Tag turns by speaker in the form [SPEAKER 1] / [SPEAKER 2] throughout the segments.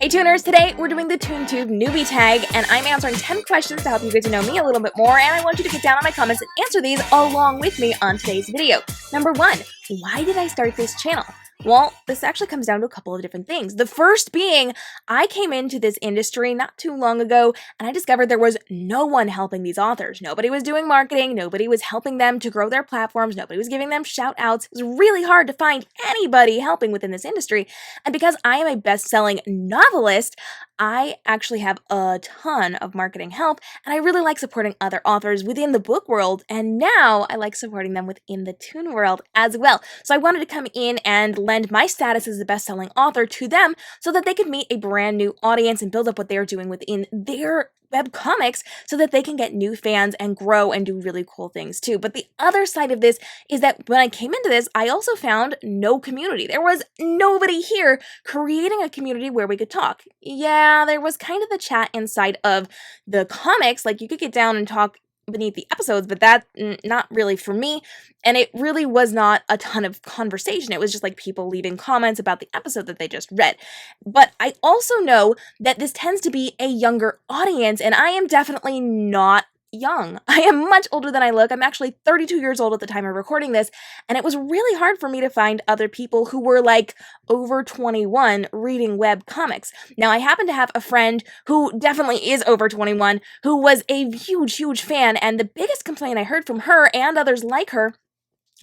[SPEAKER 1] Hey Tuners, today we're doing the ToonTube Newbie Tag, and I'm answering 10 questions to help you get to know me a little bit more, and I want you to get down in my comments and answer these along with me on today's video. Number 1, why did I start this channel? Well, this actually comes down to a couple of different things. The first being, I came into this industry not too long ago, and I discovered there was no one helping these authors. Nobody was doing marketing, nobody was helping them to grow their platforms, nobody was giving them shout-outs. It was really hard to find anybody helping within this industry, and because I am a best-selling novelist, I actually have a ton of marketing help, and I really like supporting other authors within the book world, and now I like supporting them within the toon world as well. So I wanted to come in and lend my status as a best-selling author to them so that they could meet a brand new audience and build up what they're doing within their webcomics so that they can get new fans and grow and do really cool things too. But the other side of this is that when I came into this, I also found no community. There was nobody here creating a community where we could talk. Yeah, there was kind of the chat inside of the comics, like you could get down and talk beneath the episodes, but that's not really for me, and it really was not a ton of conversation. It was just like people leaving comments about the episode that they just read. But I also know that this tends to be a younger audience, and I am definitely not young. I am much older than I look. I'm actually 32 years old at the time of recording this, and it was really hard for me to find other people who were like over 21 reading web comics. Now, I happen to have a friend who definitely is over 21 who was a huge fan, and the biggest complaint I heard from her and others like her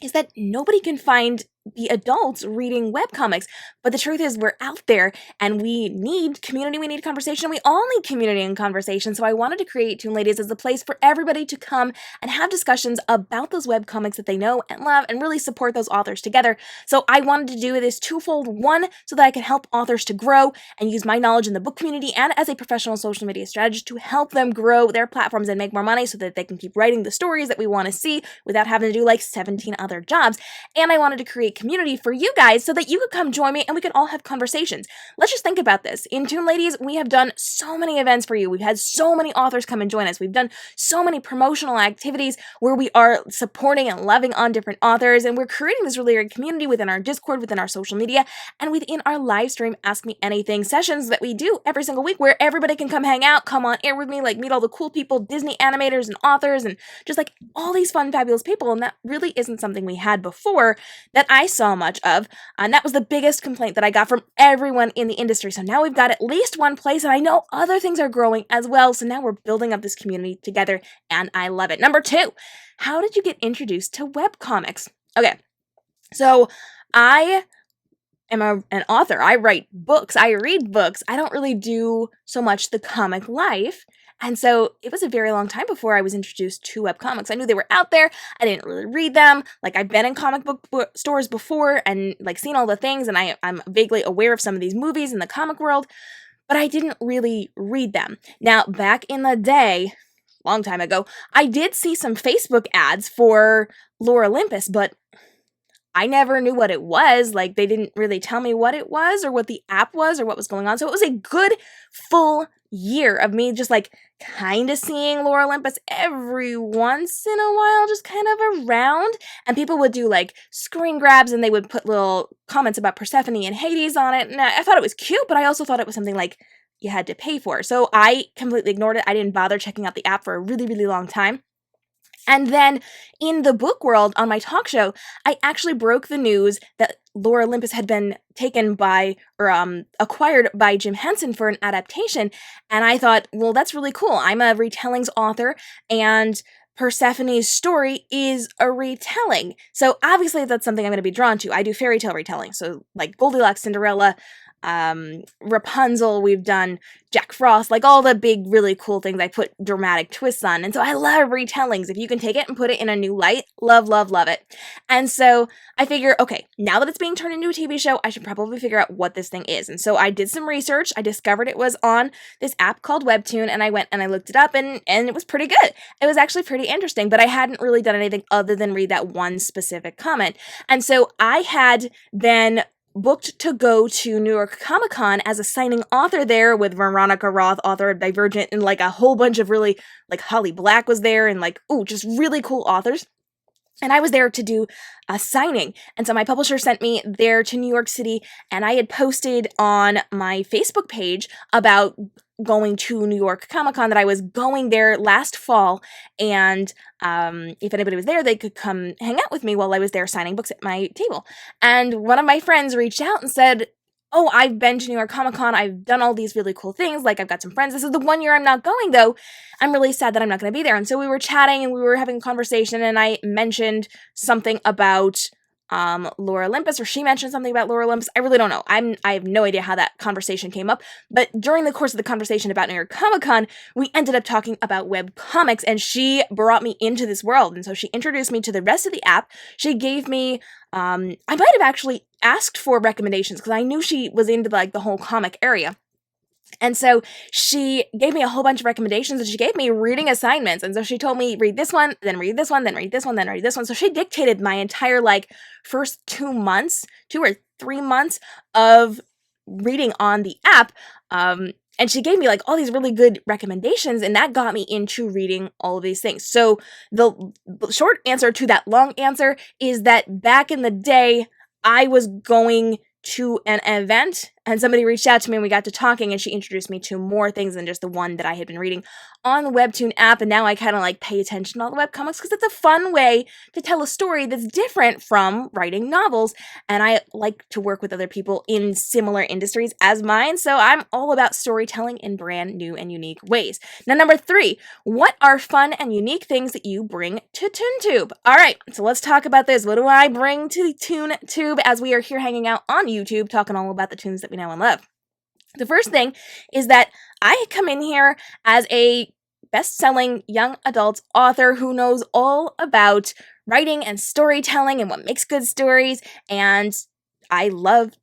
[SPEAKER 1] is that nobody can find the adults reading webcomics. But the truth is we're out there and we need community, we need conversation, we all need community and conversation. So I wanted to create Toon Ladies as a place for everybody to come and have discussions about those webcomics that they know and love and really support those authors together. So I wanted to do this twofold. One, so that I can help authors to grow and use my knowledge in the book community and as a professional social media strategist to help them grow their platforms and make more money so that they can keep writing the stories that we want to see without having to do like 17 other jobs. And I wanted to create community for you guys so that you could come join me and we could all have conversations. Let's just think about this. In Toon Ladies, we have done so many events for you. We've had so many authors come and join us. We've done so many promotional activities where we are supporting and loving on different authors, and we're creating this really great community within our Discord, within our social media, and within our live stream Ask Me Anything sessions that we do every single week where everybody can come hang out, come on air with me, like meet all the cool people, Disney animators and authors, and just like all these fun, fabulous people, and that really isn't something we had before that I saw much of, and that was the biggest complaint that I got from everyone in the industry. So now we've got at least one place, and I know other things are growing as well, so now we're building up this community together, and I love it. Number 2, how did you get introduced to webcomics? Okay, so I am an author. I write books. I read books. I don't really do so much the comic life. And so it was a very long time before I was introduced to webcomics. I knew they were out there. I didn't really read them. Like, I've been in comic book stores before and like seen all the things, and I'm vaguely aware of some of these movies in the comic world, but I didn't really read them. Now, back in the day, long time ago, I did see some Facebook ads for Lore Olympus, but I never knew what it was. Like, they didn't really tell me what it was or what the app was or what was going on. So it was a good full year of me just like kind of seeing Lore Olympus every once in a while, just kind of around. And people would do like screen grabs and they would put little comments about Persephone and Hades on it. And I thought it was cute, but I also thought it was something like you had to pay for. So I completely ignored it. I didn't bother checking out the app for a really long time. And then in the book world, on my talk show, I actually broke the news that Lore Olympus had been taken by, or acquired by Jim Henson for an adaptation. And I thought, well, that's really cool. I'm a retellings author, and Persephone's story is a retelling. So obviously that's something I'm going to be drawn to. I do fairy tale retelling. So like Goldilocks, Cinderella, Rapunzel, we've done Jack Frost, like all the big, really cool things I put dramatic twists on. And so I love retellings. If you can take it and put it in a new light, love it. And so I figure, okay, now that it's being turned into a TV show, I should probably figure out what this thing is. And so I did some research. I discovered it was on this app called WEBTOON, and I went and I looked it up, and it was pretty good. It was actually pretty interesting, but I hadn't really done anything other than read that one specific comment. And so I had then booked to go to New York Comic Con as a signing author there with Veronica Roth, author of Divergent, and like a whole bunch of really, like Holly Black was there, and like, ooh, just really cool authors. And I was there to do a signing. And so my publisher sent me there to New York City, and I had posted on my Facebook page about going to New York Comic Con that I was going there last fall. And if anybody was there, they could come hang out with me while I was there signing books at my table. And one of my friends reached out and said, "Oh, I've been to New York Comic Con. I've done all these really cool things. Like, I've got some friends. This is the one year I'm not going, though. I'm really sad that I'm not going to be there." And so we were chatting and we were having a conversation, and I mentioned something about Lore Olympus, or she mentioned something about Lore Olympus. I really don't know. I have no idea how that conversation came up. But during the course of the conversation about New York Comic Con, we ended up talking about webcomics, and she brought me into this world. And so she introduced me to the rest of the app. She gave me I might have actually asked for recommendations because I knew she was into like the whole comic area. And so she gave me a whole bunch of recommendations, and she gave me reading assignments. And so she told me, read this one, then read this one, then read this one, then read this one. So she dictated my entire like first 2 months, 2 or 3 months of reading on the app. And she gave me like all these really good recommendations, and that got me into reading all of these things. So the short answer to that long answer is that back in the day, I was going to an event, and somebody reached out to me and we got to talking, and she introduced me to more things than just the one that I had been reading on the WEBTOON app. And now I kind of like pay attention to all the webcomics because it's a fun way to tell a story that's different from writing novels. And I like to work with other people in similar industries as mine. So I'm all about storytelling in brand new and unique ways. Now, number 3, what are fun and unique things that you bring to ToonTube? All right, so let's talk about this. What do I bring to ToonTube as we are here hanging out on YouTube talking all about the tunes that we know and love? The first thing is that I come in here as a best-selling young adult author who knows all about writing and storytelling and what makes good stories, and I love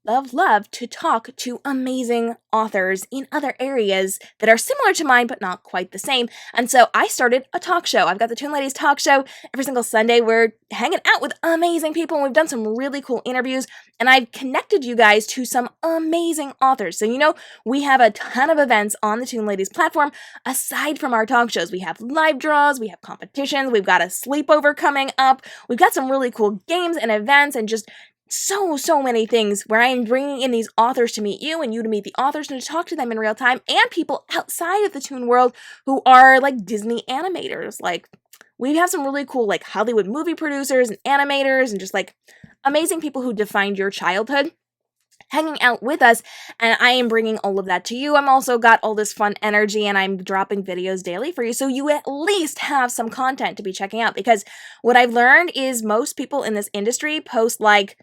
[SPEAKER 1] to talk to amazing authors in other areas that are similar to mine, but not quite the same. And so I started a talk show. I've got the Toon Ladies talk show. Every single Sunday, we're hanging out with amazing people, and we've done some really cool interviews, and I've connected you guys to some amazing authors. So, we have a ton of events on the Toon Ladies platform. Aside from our talk shows, we have live draws, we have competitions, we've got a sleepover coming up, we've got some really cool games and events, and just so many things where I am bringing in these authors to meet you and you to meet the authors and to talk to them in real time, and people outside of the Toon world who are like Disney animators. Like, we have some really cool like Hollywood movie producers and animators and just like amazing people who defined your childhood hanging out with us, and I am bringing all of that to you. I'm also got all this fun energy, and I'm dropping videos daily for you, so you at least have some content to be checking out, because what I've learned is most people in this industry post like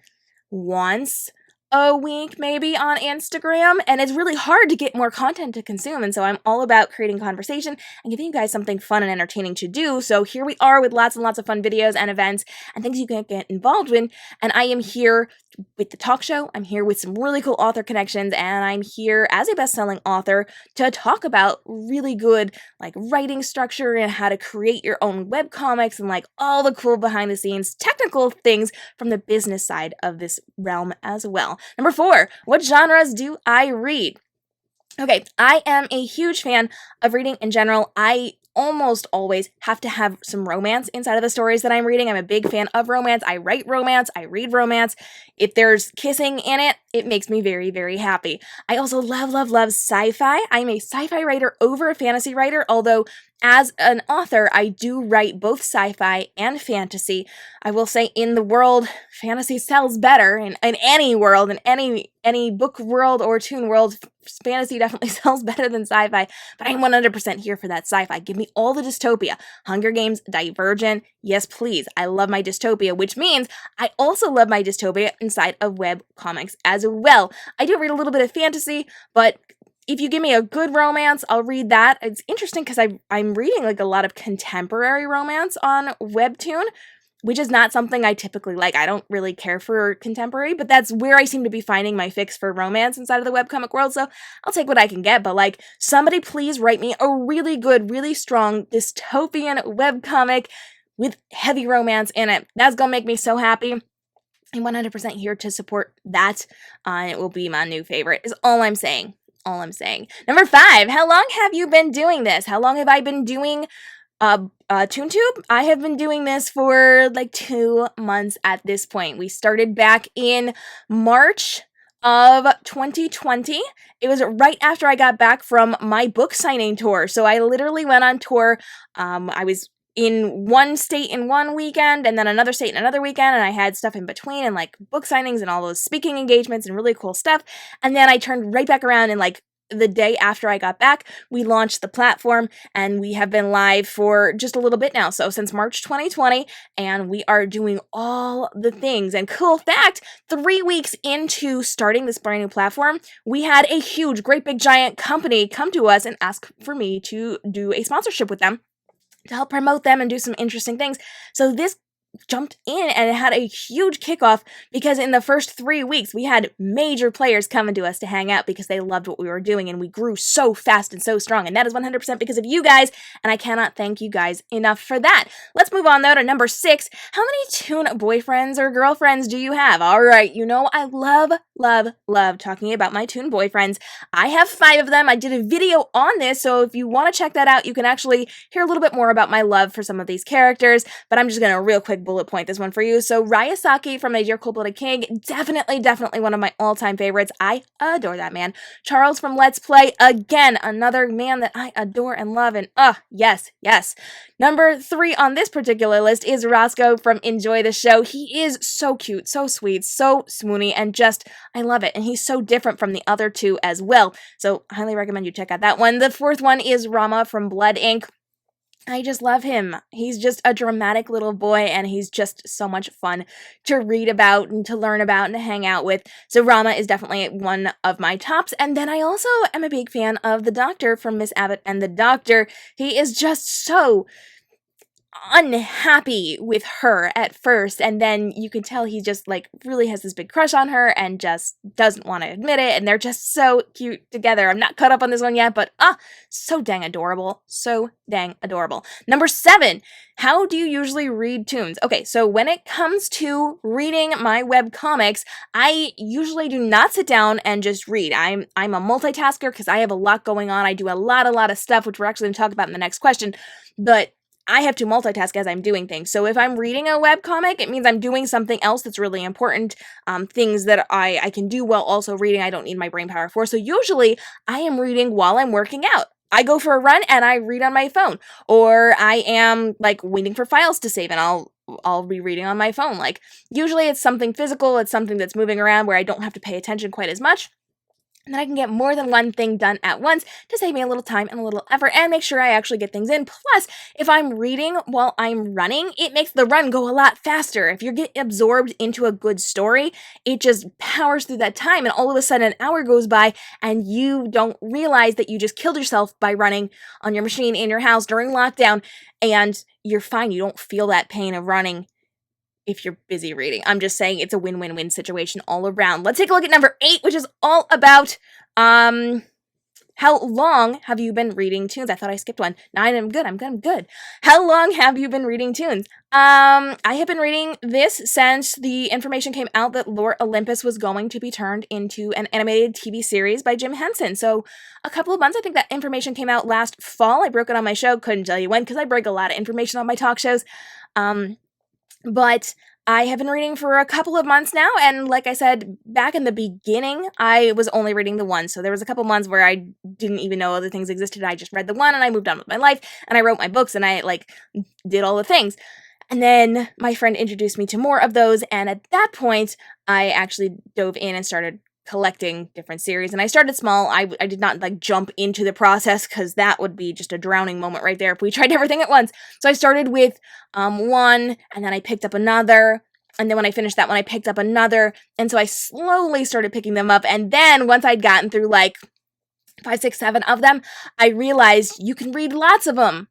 [SPEAKER 1] once a week maybe on Instagram, and it's really hard to get more content to consume. And so I'm all about creating conversation and giving you guys something fun and entertaining to do. So here we are with lots and lots of fun videos and events and things you can get involved with. And I am here with the talk show. I'm here with some really cool author connections, and I'm here as a best-selling author to talk about really good like writing structure and how to create your own webcomics and like all the cool behind the scenes technical things from the business side of this realm as well. Number 4, what genres do I read? Okay, I am a huge fan of reading in general. I almost always have to have some romance inside of the stories that I'm reading. I'm a big fan of romance. I write romance. I read romance. If there's kissing in it, it makes me very, very happy. I also love sci-fi. I'm a sci-fi writer over a fantasy writer, although as an author, I do write both sci-fi and fantasy. I will say in the world, fantasy sells better. In any world, in any book world or toon world, fantasy definitely sells better than sci-fi, but I'm 100% here for that sci-fi. Give me all the dystopia. Hunger Games, Divergent, yes please. I love my dystopia, which means I also love my dystopia inside of web comics as well. I do read a little bit of fantasy, but if you give me a good romance, I'll read that. It's interesting because I'm reading like a lot of contemporary romance on WEBTOON, which is not something I typically like. I don't really care for contemporary, but that's where I seem to be finding my fix for romance inside of the webcomic world, so I'll take what I can get. But like, somebody please write me a really good, really strong dystopian webcomic with heavy romance in it. That's gonna make me so happy. I'm 100% here to support that. It will be my new favorite, is all I'm saying. Number 5, how long have you been doing this? How long have I been doing ToonTube, I have been doing this for like 2 months at this point. We started back in March of 2020. It was right after I got back from my book signing tour. So I literally went on tour. I was in one state in one weekend and then another state in another weekend, and I had stuff in between and like book signings and all those speaking engagements and really cool stuff. And then I turned right back around and like the day after I got back, we launched the platform, and we have been live for just a little bit now. So since March 2020, and we are doing all the things. And cool fact, 3 weeks into starting this brand new platform, we had a huge, great big giant company come to us and ask for me to do a sponsorship with them to help promote them and do some interesting things. So this jumped in and it had a huge kickoff because in the first 3 weeks we had major players coming to us to hang out because they loved what we were doing, and we grew so fast and so strong, and that is 100% because of you guys, and I cannot thank you guys enough for that. Let's move on though to number 6. How many Toon boyfriends or girlfriends do you have? Alright, you know I love talking about my Toon boyfriends. I have 5 of them. I did a video on this, so if you want to check that out, you can actually hear a little bit more about my love for some of these characters, but I'm just gonna real quick bullet point this one for you. So Ryasaki from A Dear Cold-Blooded King, definitely one of my all-time favorites. I adore that man. Charles from Let's Play, again, another man that I adore and love, and yes. Number 3 on this particular list is Roscoe from Enjoy the Show. He is so cute, so sweet, so swoony, and just, I love it. And he's so different from the other 2 as well. So highly recommend you check out that one. The 4th one is Rama from Blood Inc. I just love him. He's just a dramatic little boy, and he's just so much fun to read about and to learn about and to hang out with. So Rama is definitely one of my tops. And then I also am a big fan of the Doctor from Miss Abbott and the Doctor. He is just so unhappy with her at first, and then you can tell he just like really has this big crush on her and just doesn't want to admit it, and they're just so cute together. I'm not caught up on this one yet, but so dang adorable. Number 7, how do you usually read toons? Okay, so when it comes to reading my webcomics, I usually do not sit down and just read. I'm a multitasker because I have a lot going on. I do a lot of stuff, which we're actually going to talk about in the next question, but I have to multitask as I'm doing things. So if I'm reading a webcomic, it means I'm doing something else that's really important, things that I can do while also reading I don't need my brain power for. So usually I am reading while I'm working out. I go for a run and I read on my phone, or I am like waiting for files to save and I'll be reading on my phone. Like usually it's something physical, it's something that's moving around where I don't have to pay attention quite as much. And then I can get more than one thing done at once to save me a little time and a little effort and make sure I actually get things in. Plus, if I'm reading while I'm running, it makes the run go a lot faster. If you get absorbed into a good story, it just powers through that time, and all of a sudden an hour goes by and you don't realize that you just killed yourself by running on your machine in your house during lockdown, and you're fine. You don't feel that pain of running if you're busy reading. I'm just saying it's a win-win-win situation all around. Let's take a look at number 8, which is all about how long have you been reading toons? I thought I skipped one. 9, I'm good. How long have you been reading toons? I have been reading this since the information came out that Lore Olympus was going to be turned into an animated TV series by Jim Henson. So a couple of months, I think that information came out last fall. I broke it on my show, couldn't tell you when because I break a lot of information on my talk shows. But I have been reading for a couple of months now, and like I said, back in the beginning, I was only reading the one, so there was a couple months where I didn't even know other things existed. I just read the one, and I moved on with my life, and I wrote my books, and I, did all the things. And then my friend introduced me to more of those, and at that point, I actually dove in and started collecting different series, and I started small. I did not jump into the process because that would be just a drowning moment right there if we tried everything at once. So I started with one, and then I picked up another, and then when I finished that one I picked up another, and so I slowly started picking them up, and then once I'd gotten through 5, 6, 7 of them, I realized you can read lots of them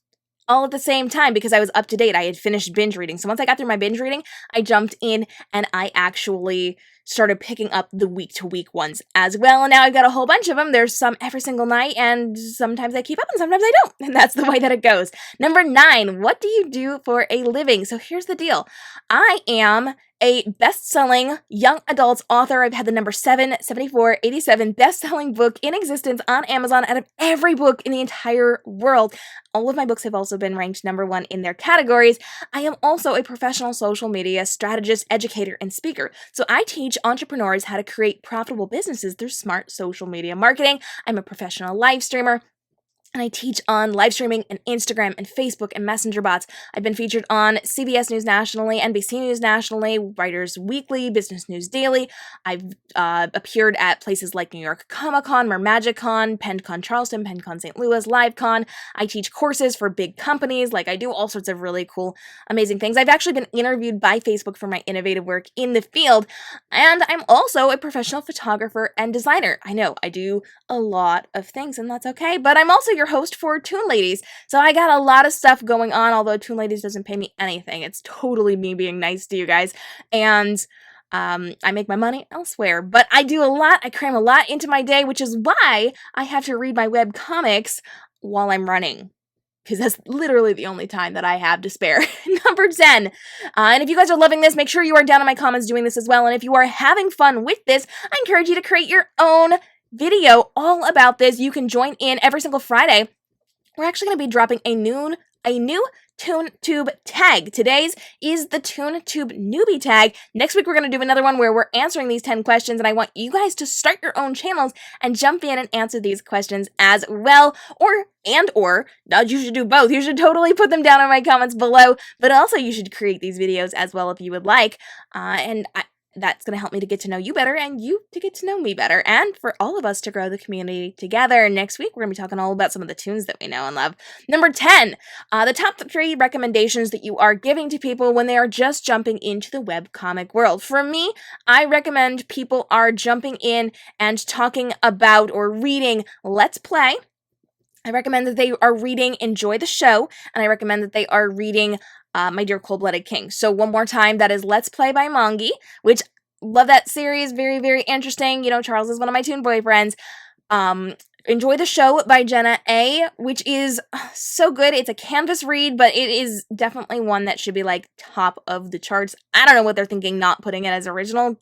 [SPEAKER 1] all at the same time because I was up to date. I had finished binge reading. So once I got through my binge reading, I jumped in and I actually started picking up the week-to-week ones as well, and now I've got a whole bunch of them. There's some every single night, and sometimes I keep up and sometimes I don't, and that's the way that it goes. Number 9, what do you do for a living? So here's the deal. I am a best-selling young adult author. I've had the number 77487 best-selling book in existence on Amazon out of every book in the entire world. All of my books have also been ranked number 1 in their categories. I am also a professional social media strategist, educator, and speaker. So I teach entrepreneurs how to create profitable businesses through smart social media marketing. I'm a professional live streamer, and I teach on live streaming and Instagram and Facebook and Messenger bots. I've been featured on CBS News Nationally, NBC News Nationally, Writers Weekly, Business News Daily. I've appeared at places like New York Comic-Con, MagicCon, PennCon Charleston, PennCon St. Louis, LiveCon. I teach courses for big companies. Like, I do all sorts of really cool, amazing things. I've actually been interviewed by Facebook for my innovative work in the field. And I'm also a professional photographer and designer. I know, I do a lot of things, and that's okay. But I'm also your host for Toon Ladies. So I got a lot of stuff going on, although Toon Ladies doesn't pay me anything. It's totally me being nice to you guys. And I make my money elsewhere. But I do a lot. I cram a lot into my day, which is why I have to read my webcomics while I'm running, because that's literally the only time that I have to spare. Number 10. And if you guys are loving this, make sure you are down in my comments doing this as well. And if you are having fun with this, I encourage you to create your own video all about this. You can join in every single Friday. We're actually going to be dropping a new ToonTube tag. Today's is the ToonTube Newbie Tag. Next week, we're going to do another one where we're answering these 10 questions, and I want you guys to start your own channels and jump in and answer these questions as well. Or you should do both. You should totally put them down in my comments below, but also you should create these videos as well if you would like. That's going to help me to get to know you better and you to get to know me better, and for all of us to grow the community together. Next week, we're going to be talking all about some of the tunes that we know and love. Number 10, the top 3 recommendations that you are giving to people when they are just jumping into the webcomic world. For me, I recommend people are jumping in and talking about or reading Let's Play. I recommend that they are reading Enjoy the Show, and I recommend that they are reading My Dear Cold-Blooded King. So one more time, that is Let's Play by Mongi, which, love that series, very, very interesting. You know, Charles is one of my Toon boyfriends. Enjoy the Show by Jenna A., which is so good. It's a canvas read, but it is definitely one that should be, like, top of the charts. I don't know what they're thinking not putting it as original.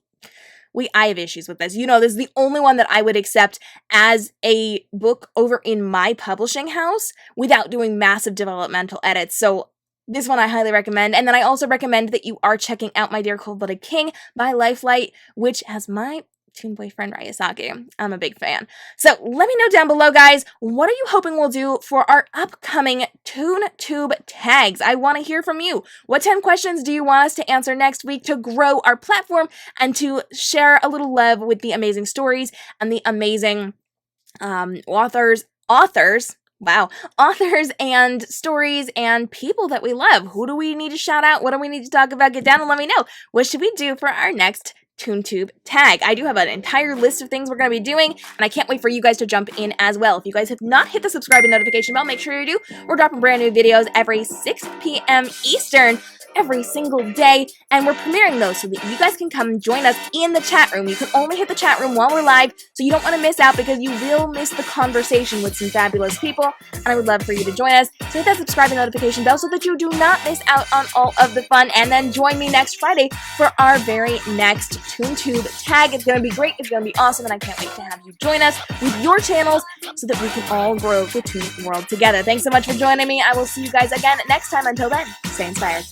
[SPEAKER 1] I have issues with this. You know, this is the only one that I would accept as a book over in my publishing house without doing massive developmental edits. So this one I highly recommend. And then I also recommend that you are checking out My Dear Cold-Blooded King by Lifelight, which has my Toon boyfriend Ryasaki. I'm a big fan. So let me know down below, guys, what are you hoping we'll do for our upcoming ToonTube tags? I want to hear from you. What 10 questions do you want us to answer next week to grow our platform and to share a little love with the amazing stories and the amazing authors and stories and people that we love? Who do we need to shout out? What do we need to talk about? Get down and let me know. What should we do for our next ToonTube tag? I do have an entire list of things we're going to be doing, and I can't wait for you guys to jump in as well. If you guys have not hit the subscribe and notification bell, make sure you do. We're dropping brand new videos every 6 p.m. Eastern every single day, and we're premiering those so that you guys can come join us in the chat room. You can only hit the chat room while we're live, so you don't want to miss out, because you will miss the conversation with some fabulous people, and I would love for you to join us. So hit that subscribe and notification bell so that you do not miss out on all of the fun, and then join me next Friday for our very next ToonTube tag. It's going to be great, it's going to be awesome, and I can't wait to have you join us with your channels so that we can all grow the Toon world together. Thanks so much for joining me. I will see you guys again next time. Until then, stay inspired.